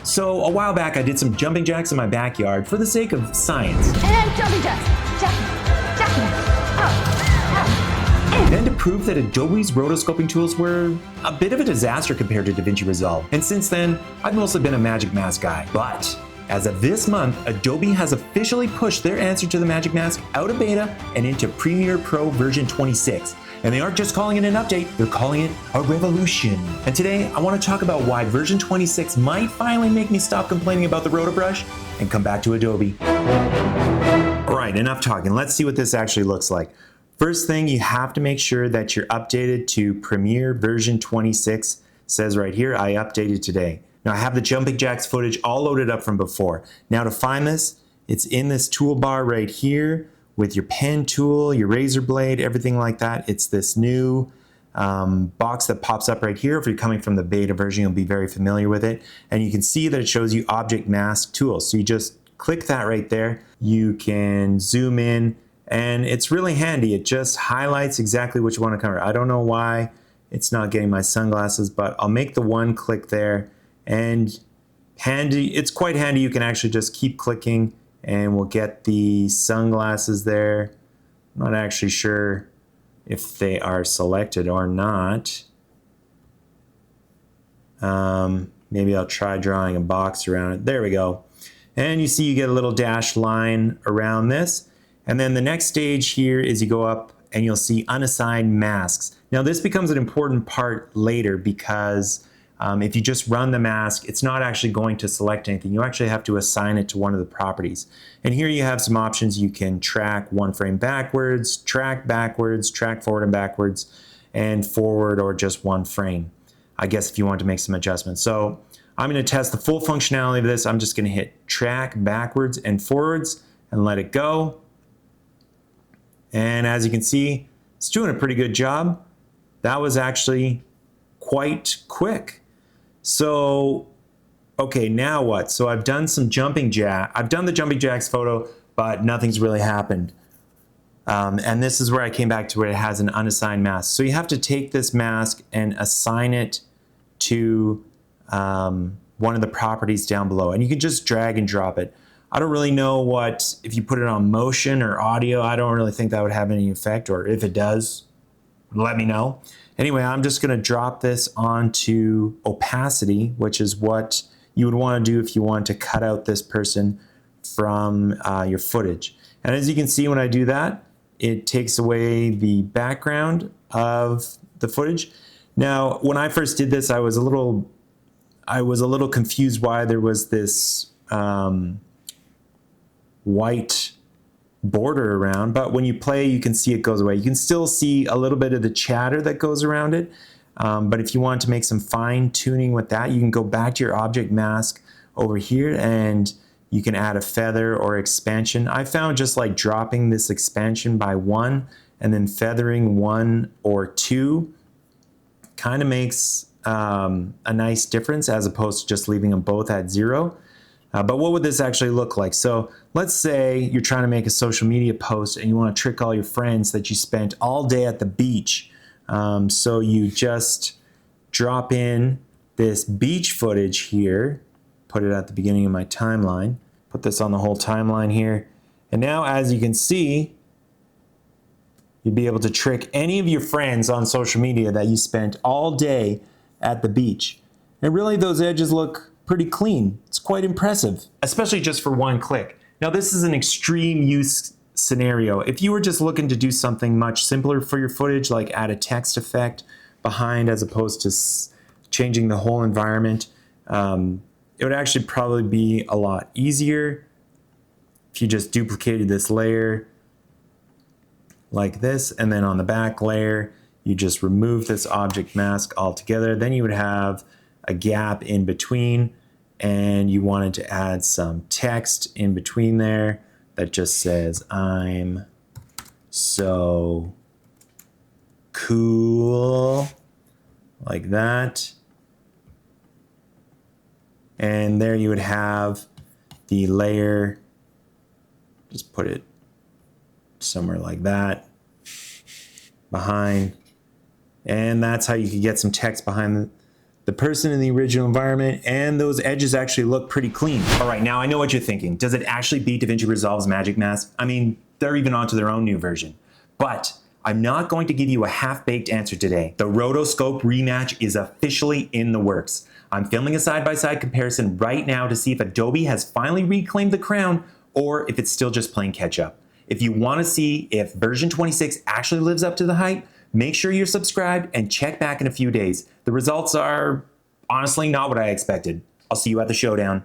So a while back I did some jumping jacks in my backyard for the sake of science. And jumping jacks. Jacking. Then to prove that Adobe's rotoscoping tools were a bit of a disaster compared to DaVinci Resolve. And since then, I've mostly been a Magic Mask guy. But as of this month, Adobe has officially pushed their answer to the Magic Mask out of beta and into Premiere Pro version 26. And they aren't just calling it an update, they're calling it a revolution. And today, I want to talk about why version 26 might finally make me stop complaining about the Rotobrush and come back to Adobe. All right, enough talking. Let's see what this actually looks like. First thing, you have to make sure that you're updated to Premiere version 26. It says right here, I updated today. Now I have the jumping jacks footage all loaded up from before. Now to find this, it's in this toolbar right here with your pen tool, your razor blade, everything like that. It's this new box that pops up right here. If you're coming from the beta version, you'll be very familiar with it. And you can see that it shows you Object Mask Tools. So you just click that right there. You can zoom in. And it's really handy. It just highlights exactly what you want to cover. I don't know why it's not getting my sunglasses, but I'll make the one click there. And handy, it's quite handy. You can actually just keep clicking and we'll get the sunglasses there. I'm not actually sure if they are selected or not. Maybe I'll try drawing a box around it. There we go. And you see you get a little dashed line around this. And then the next stage here is you go up and you'll see unassigned masks. Now this becomes an important part later because if you just run the mask, it's not actually going to select anything. You actually have to assign it to one of the properties. And here you have some options. You can track one frame backwards, track forward and backwards, and forward or just one frame. I guess if you want to make some adjustments. So I'm going to test the full functionality of this. I'm just going to hit track backwards and forwards and let it go. And as you can see, it's doing a pretty good job. That was actually quite quick. So, okay, now what? So I've done some jumping jack. I've done the jumping jacks photo, but nothing's really happened. And this is where I came back to where it has an unassigned mask. So you have to take this mask and assign it to one of the properties down below. And you can just drag and drop it. I don't really know what, if you put it on motion or audio, I don't really think that would have any effect, or if it does, let me know. Anyway, I'm just going to drop this onto opacity, which is what you would want to do if you want to cut out this person from your footage. And as you can see, when I do that, it takes away the background of the footage. Now, when I first did this, I was a little confused why there was this white border around, but when you play, you can see it goes away. You can still see a little bit of the chatter that goes around it, but if you want to make some fine tuning with that, you can go back to your object mask over here and you can add a feather or expansion. I found just like dropping this expansion by 1 and then feathering 1 or 2 kind of makes a nice difference as opposed to just leaving them both at 0. But what would this actually look like? So let's say you're trying to make a social media post and you want to trick all your friends that you spent all day at the beach. So you just drop in this beach footage here, put it at the beginning of my timeline, put this on the whole timeline here. And now, as you can see, you'd be able to trick any of your friends on social media that you spent all day at the beach. And really, those edges look pretty clean. It's quite impressive, especially just for one click. Now this is an extreme use scenario. If you were just looking to do something much simpler for your footage, like add a text effect behind as opposed to changing the whole environment, it would actually probably be a lot easier if you just duplicated this layer like this, and then on the back layer, you just remove this object mask altogether. Then you would have a gap in between, and you wanted to add some text in between there that just says, I'm so cool, like that. And there you would have the layer, just put it somewhere like that, behind. And that's how you could get some text behind the person in the original environment, and those edges actually look pretty clean. All right, now I know what you're thinking. Does it actually beat DaVinci Resolve's Magic Mask? I mean, they're even onto their own new version. But I'm not going to give you a half-baked answer today. The Rotoscope Rematch is officially in the works. I'm filming a side-by-side comparison right now to see if Adobe has finally reclaimed the crown or if it's still just playing catch-up. If you want to see if version 26 actually lives up to the hype, make sure you're subscribed and check back in a few days. The results are honestly not what I expected. I'll see you at the showdown.